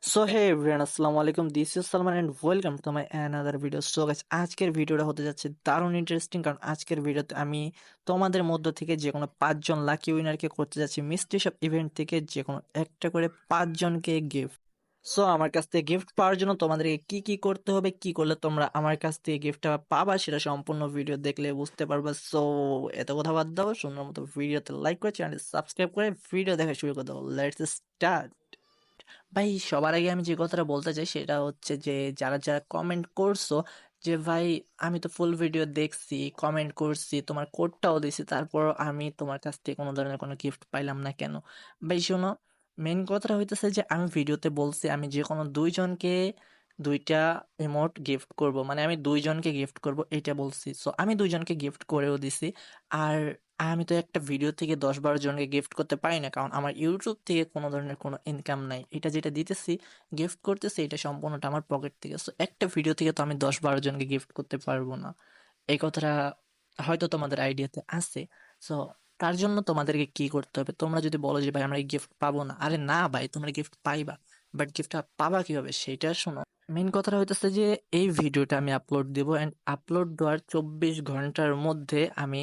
So hey everyone, আসসালামু আলাইকুম। This is Salman and welcome to my another video. So guys, আজকের ভিডিওটা হতে যাচ্ছে দারুণ ইন্টারেস্টিং, কারণ আজকের ভিডিওতে আমি তোমাদের মধ্য থেকে যে কোনো 5 জন লাকি উইনারকে করতে যাচ্ছি মিস্ট্রি শপ ইভেন্ট থেকে যে কোনো একটা করে 5 জনকে গিফট। সো আমার কাছ থেকে গিফট পাওয়ার জন্য তোমাদেরকে কি কি করতে হবে, কি করলে তোমরা আমার কাছ থেকে গিফটটা পাবা, সেটা সম্পূর্ণ ভিডিও দেখলে বুঝতে পারবা। সো এত কথা বাদ দাও, সুন্দর মতো ভিডিওতে লাইক করে চ্যানেল সাবস্ক্রাইব করে ভিডিও দেখা শুরু করে দাও। Let's start. ভাই, সবার আগে আমি যে কথাটা বলতে চাই সেটা হচ্ছে যে যারা যারা কমেন্ট করছো যে ভাই আমি তো ফুল ভিডিও দেখছি, কমেন্ট করছি, তোমার কোডটাও দিছি, তারপর আমি তোমার কাছ থেকে কোনো ধরনের কোনো গিফট পাইলাম না কেন? ভাই শোনো, মেন কথাটা হইতেছে যে আমি ভিডিওতে বলছি আমি যে কোনো 2 জনকে 2টা ইমোট গিফট করব, মানে আমি 2 জনকে গিফট করব এটা বলছি। সো আমি 2 জনকে গিফট করেও দিছি। আর আমি তো একটা ভিডিও থেকে 10-12 জনকে গিফট করতে পারি না, কারণ আমার ইউটিউব থেকে কোনো ধরনের কোনো ইনকাম নাই। এটা যেটা দিতেছি, গিফট করতেছি, এটা সম্পূর্ণটা আমার পকেট থেকে। সো একটা ভিডিও থেকে তো আমি 10-12 জনকে গিফট করতে পারবো না। এই কথাটা হয়তো তোমাদের আইডিয়াতে আছে। সো তার জন্য তোমাদেরকে কি করতে হবে, তোমরা যদি বলো যে ভাই আমরা গিফট পাবো না, আরে না ভাই, তোমরা গিফট পাইবা, বাট গিফটটা পাবা কিভাবে সেটা শোনো। মেইন কথাটা হইতেছে যে এই ভিডিওটা আমি আপলোড দিব, এন্ড আপলোড দেওয়ার 24 ঘন্টার মধ্যে আমি,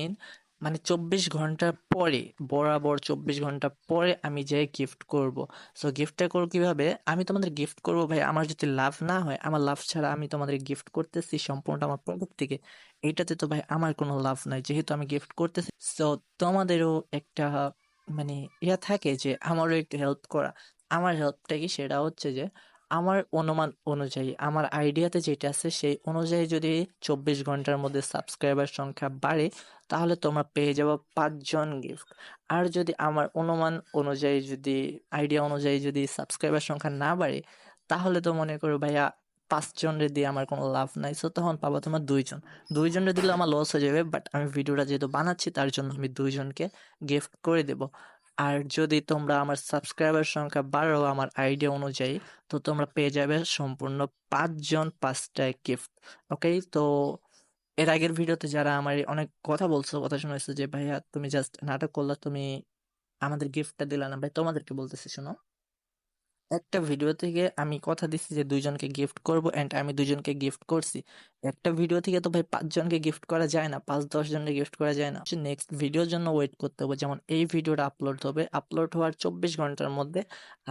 মানে 24 ঘন্টা পরে, বরাবর 24 ঘন্টা পরে আমি যে গিফট করব। সো গিফটটা করবো কিভাবে, আমি তোমাদের গিফট করব ভাই, আমার যদি লাভ না হয়, আমার লাভ ছাড়া আমি তোমাদের গিফট করতেছি সম্পূর্ণটা আমার পকেট থেকে, এইটাতে তো ভাই আমার কোনো লাভ নাই, যেহেতু আমি গিফট করতেছি। সো তোমাদেরও একটা মানে ইয়া থাকে যে আমারও একটু হেল্প করা। আমার হেল্পটা কি, সেটা হচ্ছে যে আমার অনুমান অনুযায়ী, আমার আইডিয়াতে যেটা আছে সেই অনুযায়ী যদি 24 ঘন্টার মধ্যে সাবস্ক্রাইবার সংখ্যা বাড়ে, তাহলে তোমরা পেয়ে যাবো 5 জন গিফট। আর যদি আমার অনুমান অনুযায়ী, যদি আইডিয়া অনুযায়ী যদি সাবস্ক্রাইবার সংখ্যা না বাড়ে, তাহলে তো মনে করো ভাইয়া 5 জনের দিয়ে আমার কোনো লাভ নাই। সো তখন পাবো তোমার 2 জন। 2 জনের দিলে আমার লস হয়ে যাবে, বাট আমি ভিডিওটা যেহেতু বানাচ্ছি তার জন্য আমি 2 জনকে গিফট করে দেব। আর যদি তোমরা আমার সাবস্ক্রাইবার সংখ্যা বাড়াও আমার আইডিয়া অনুযায়ী, তো তোমরা পেয়ে যাবে সম্পূর্ণ 5 জন 5টা গিফট। ওকে, তো এর আগের ভিডিওতে যারা আমার অনেক কথা বলছো, কথা শোনাইছো যে ভাইয়া তুমি জাস্ট নাটক করলা, তুমি আমাদের গিফটটা দিলা না, ভাই তোমাদেরকে বলতেছি শোনো, একটা ভিডিও থেকে আমি কথা দিচ্ছি যে 2 জনকে গিফট করব, এন্ড আমি 2 জনকে গিফট করছি। একটা ভিডিও থেকে তো ভাই 5 জনকে গিফট করা যায় না, 5-10 জনকে গিফট করা যায় না। নেক্সট ভিডিওর জন্য ওয়েট করতে হবে, যেমন এই ভিডিওটা আপলোড হবে, আপলোড হওয়ার 24 ঘন্টার মধ্যে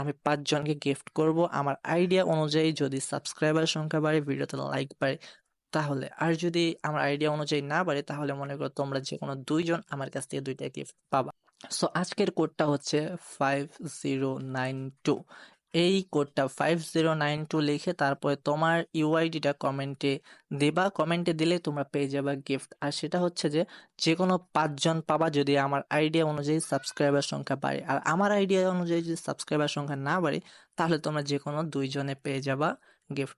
আমি 5 জনকে গিফট করব আমার আইডিয়া অনুযায়ী, যদি সাবস্ক্রাইবার সংখ্যা বাড়ে, ভিডিওতে লাইক বাড়ে তাহলে। আর যদি আমার আইডিয়া অনুযায়ী না বাড়ে, তাহলে মনে করো তোমরা যে কোনো 2 জন আমার কাছ থেকে 2টা গিফট পাবা। সো আজকের কোডটা হচ্ছে 5092। এই কোডটা 5092 লিখে তারপরে তোমার ইউআইডিটা কমেন্টে দেবা, কমেন্টে দিলে তোমরা পেয়ে যাবে গিফট। আর সেটা হচ্ছে যে যে কোনো 5 জন পাবা যদি আমার আইডিয়া অনুযায়ী সাবস্ক্রাইবার সংখ্যা বাড়ে। আর আমার আইডিয়া অনুযায়ী যদি সাবস্ক্রাইবার সংখ্যা না বাড়ে, তাহলে তোমরা যে কোনো 2 জনে পেয়ে যাবা গিফট।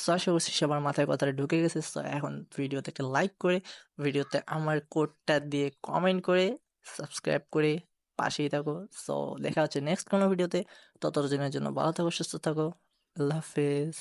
সো আশা করছি সবার মাথায় কথাটা ঢুকে গেছে। সো এখন ভিডিওতে একটা লাইক করে, ভিডিওতে আমার কোডটা দিয়ে কমেন্ট করে, সাবস্ক্রাইব করে পাশেই থাকো। সো দেখা হচ্ছে নেক্সট কোনো ভিডিওতে। ততদিনের জন্য ভালো থাকো, সুস্থ থাকো। আল্লাহ হাফেজ।